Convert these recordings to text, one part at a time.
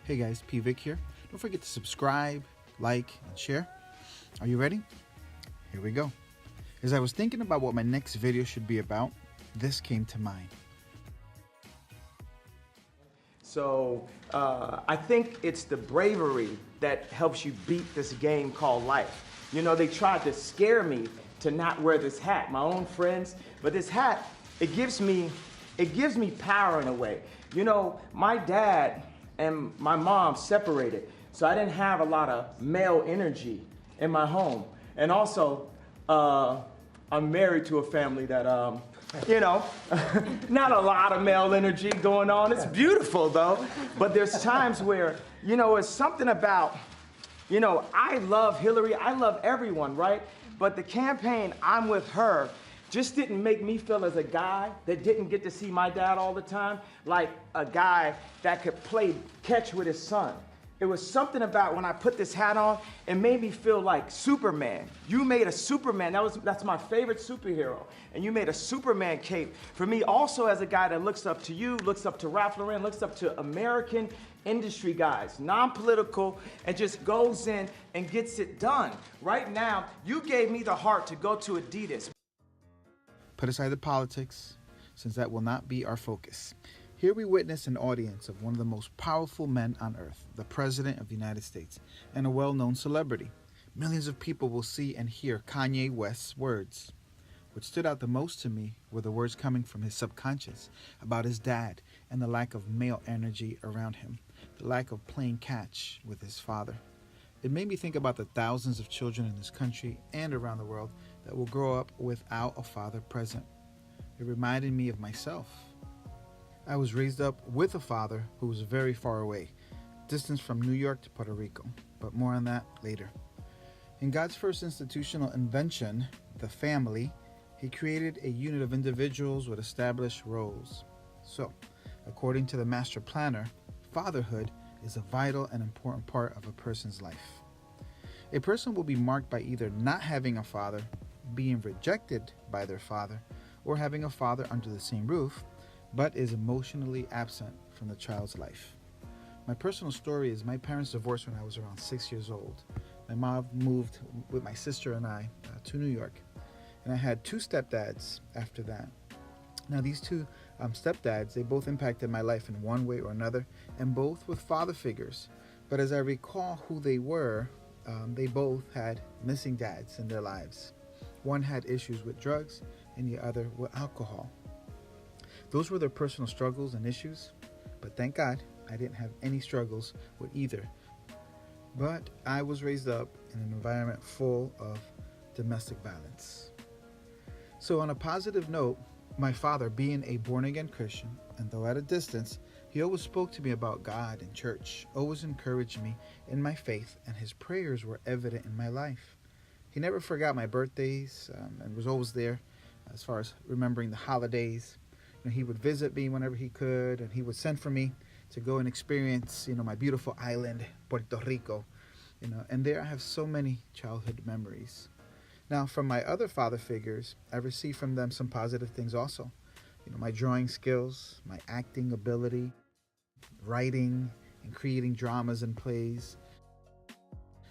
Hey guys, P. Vic here. Don't forget to subscribe, like, and share. Are you ready? Here we go. As I was thinking about what my next video should be about, this came to mind. So I think it's the bravery that helps you beat this game called life. You know, they tried to scare me to not wear this hat, my own friends, but this hat, it gives me power in a way. You know, my dad and my mom separated, so I didn't have a lot of male energy in my home. And also, I'm married to a family that, you know, not a lot of male energy going on. It's beautiful though, but there's times where, you know, it's something about, you know, I love Hillary, I love everyone, right? But the campaign, I'm with her, just didn't make me feel as a guy that didn't get to see my dad all the time, like a guy that could play catch with his son. It was something about when I put this hat on, it made me feel like Superman. You made a Superman, that's my favorite superhero. And you made a Superman cape for me also as a guy that looks up to you, looks up to Ralph Lauren, looks up to American industry guys, non-political, and just goes in and gets it done. Right now, you gave me the heart to go to Adidas. Put aside the politics, since that will not be our focus. Here we witness an audience of one of the most powerful men on earth, the President of the United States, and a well-known celebrity. Millions of people will see and hear Kanye West's words. What stood out the most to me were the words coming from his subconscious about his dad and the lack of male energy around him, the lack of playing catch with his father. It made me think about the thousands of children in this country and around the world that will grow up without a father present. It reminded me of myself. I was raised up with a father who was very far away, distance from New York to Puerto Rico, but more on that later. In God's first institutional invention, the family, He created a unit of individuals with established roles. So, according to the master planner, fatherhood is a vital and important part of a person's life. A person will be marked by either not having a father, being rejected by their father, or having a father under the same roof, but is emotionally absent from the child's life. My personal story is my parents divorced when I was around 6 years old. My mom moved with my sister and I to New York, and I had two stepdads after that. Now these two stepdads, they both impacted my life in one way or another, and both with father figures. But as I recall who they were, they both had missing dads in their lives. One had issues with drugs and the other with alcohol. Those were their personal struggles and issues, but thank God I didn't have any struggles with either. But I was raised up in an environment full of domestic violence. So on a positive note, my father, being a born-again Christian, and though at a distance, he always spoke to me about God and church, always encouraged me in my faith, and his prayers were evident in my life. He never forgot my birthdays and was always there as far as remembering the holidays. You know, he would visit me whenever he could, and he would send for me to go and experience, you know, my beautiful island, Puerto Rico. You know, and there I have so many childhood memories. Now, from my other father figures, I received from them some positive things also. You know, my drawing skills, my acting ability, writing and creating dramas and plays.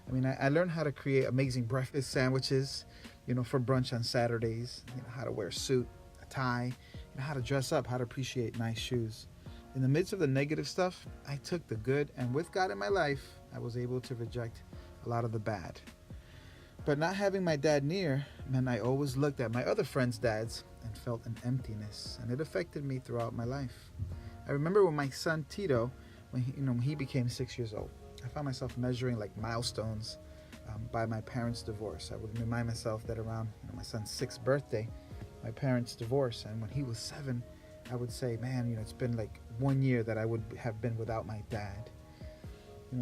I mean, I learned how to create amazing breakfast sandwiches, you know, for brunch on Saturdays, you know, how to wear a suit, a tie, you know, how to dress up, how to appreciate nice shoes. In the midst of the negative stuff, I took the good, and with God in my life, I was able to reject a lot of the bad. But not having my dad near meant I always looked at my other friends' dads and felt an emptiness, and it affected me throughout my life. I remember when my son Tito, when he became 6 years old, I found myself measuring like milestones by my parents' divorce. I would remind myself that around my son's 6th birthday, my parents divorced, and when he was 7, I would say, man, it's been like 1 year that I would have been without my dad.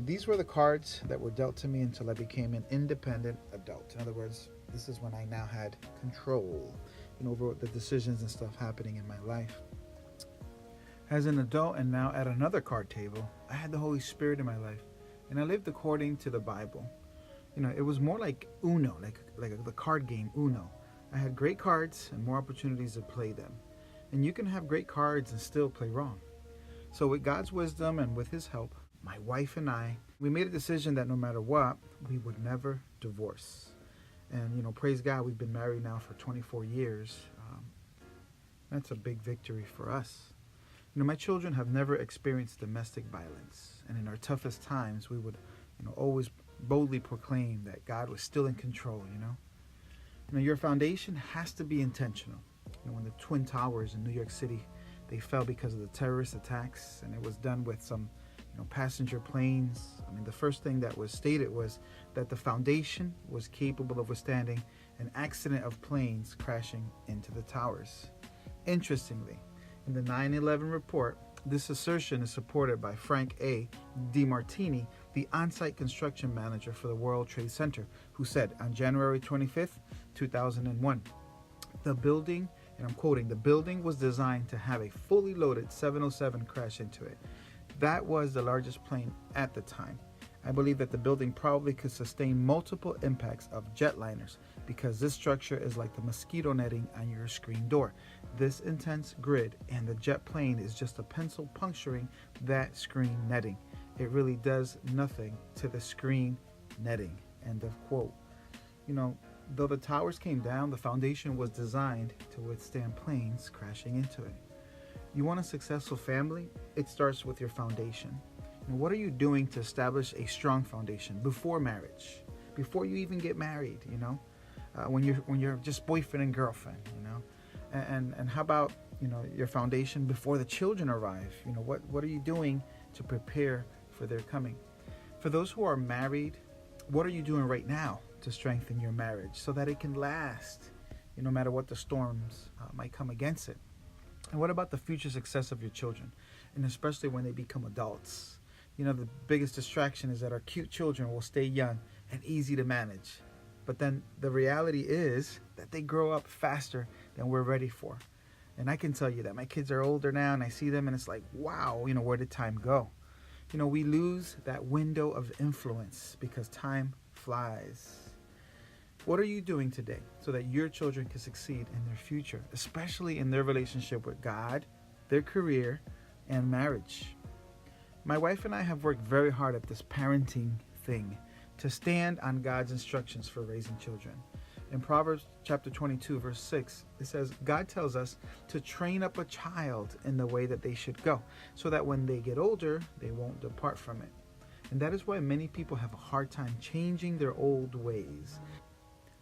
These were the cards that were dealt to me until I became an independent adult. In other words, this is when I now had control, over the decisions and stuff happening in my life. As an adult and now at another card table, I had the Holy Spirit in my life, and I lived according to the Bible. It was more like Uno, like the card game Uno. I had great cards and more opportunities to play them. And you can have great cards and still play wrong. So with God's wisdom and with His help, my wife and I, we made a decision that no matter what, we would never divorce. And, praise God, we've been married now for 24 years. That's a big victory for us. My children have never experienced domestic violence. And in our toughest times, we would, always boldly proclaim that God was still in control, Your foundation has to be intentional. When the Twin Towers in New York City, they fell because of the terrorist attacks, and it was done with some passenger planes. The first thing that was stated was that the foundation was capable of withstanding an accident of planes crashing into the towers. Interestingly, in the 9/11 report, this assertion is supported by Frank A. DiMartini, the on-site construction manager for the World Trade Center, who said on January 25th, 2001, the building, and I'm quoting, "the building was designed to have a fully loaded 707 crash into it. That was the largest plane at the time. I believe that the building probably could sustain multiple impacts of jetliners because this structure is like the mosquito netting on your screen door. This intense grid and the jet plane is just a pencil puncturing that screen netting. It really does nothing to the screen netting." End of quote. Though the towers came down, the foundation was designed to withstand planes crashing into it. You want a successful family? It starts with your foundation. What are you doing to establish a strong foundation before marriage, before you even get married? When you're just boyfriend and girlfriend. And how about your foundation before the children arrive? What are you doing to prepare for their coming? For those who are married, what are you doing right now to strengthen your marriage so that it can last, no matter what the storms might come against it? And what about the future success of your children, and especially when they become adults? The biggest distraction is that our cute children will stay young and easy to manage. But then the reality is that they grow up faster than we're ready for. And I can tell you that my kids are older now, and I see them and it's like, wow, where did time go? We lose that window of influence because time flies. What are you doing today so that your children can succeed in their future, especially in their relationship with God, their career, and marriage? My wife and I have worked very hard at this parenting thing to stand on God's instructions for raising children. In Proverbs chapter 22, verse 6, it says, God tells us to train up a child in the way that they should go, so that when they get older, they won't depart from it. And that is why many people have a hard time changing their old ways.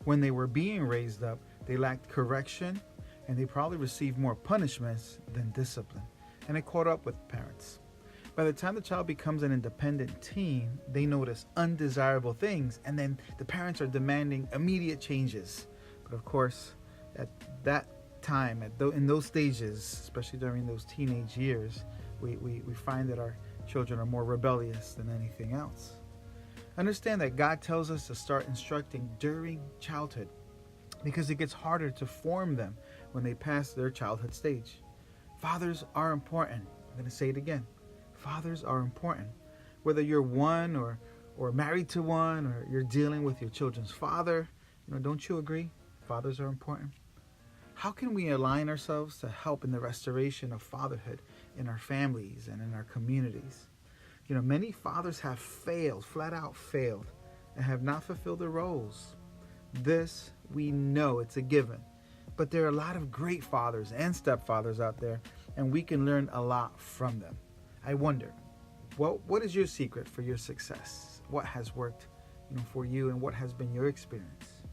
When they were being raised up, they lacked correction, and they probably received more punishments than discipline. And it caught up with parents. By the time the child becomes an independent teen, they notice undesirable things, and then the parents are demanding immediate changes. But of course, at that time, in those stages, especially during those teenage years, we find that our children are more rebellious than anything else. Understand that God tells us to start instructing during childhood because it gets harder to form them when they pass their childhood stage. Fathers are important. I'm going to say it again. Fathers are important. Whether you're one or married to one, or you're dealing with your children's father, don't you agree? Fathers are important. How can we align ourselves to help in the restoration of fatherhood in our families and in our communities? Many fathers have failed, flat out failed, and have not fulfilled their roles. This, we know, it's a given. But there are a lot of great fathers and stepfathers out there, and we can learn a lot from them. I wonder, what is your secret for your success? What has worked, for you, and what has been your experience?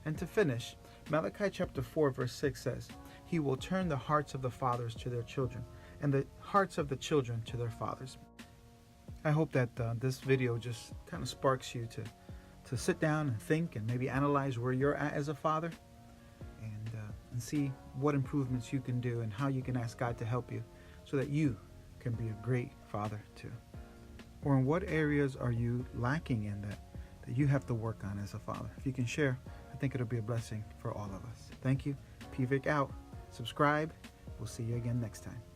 And to finish, Malachi chapter 4, verse 6 says, He will turn the hearts of the fathers to their children, and the hearts of the children to their fathers. I hope that this video just kind of sparks you to sit down and think and maybe analyze where you're at as a father and see what improvements you can do and how you can ask God to help you so that you can be a great father too. Or in what areas are you lacking in that you have to work on as a father? If you can share, I think it'll be a blessing for all of us. Thank you. PVic out. Subscribe. We'll see you again next time.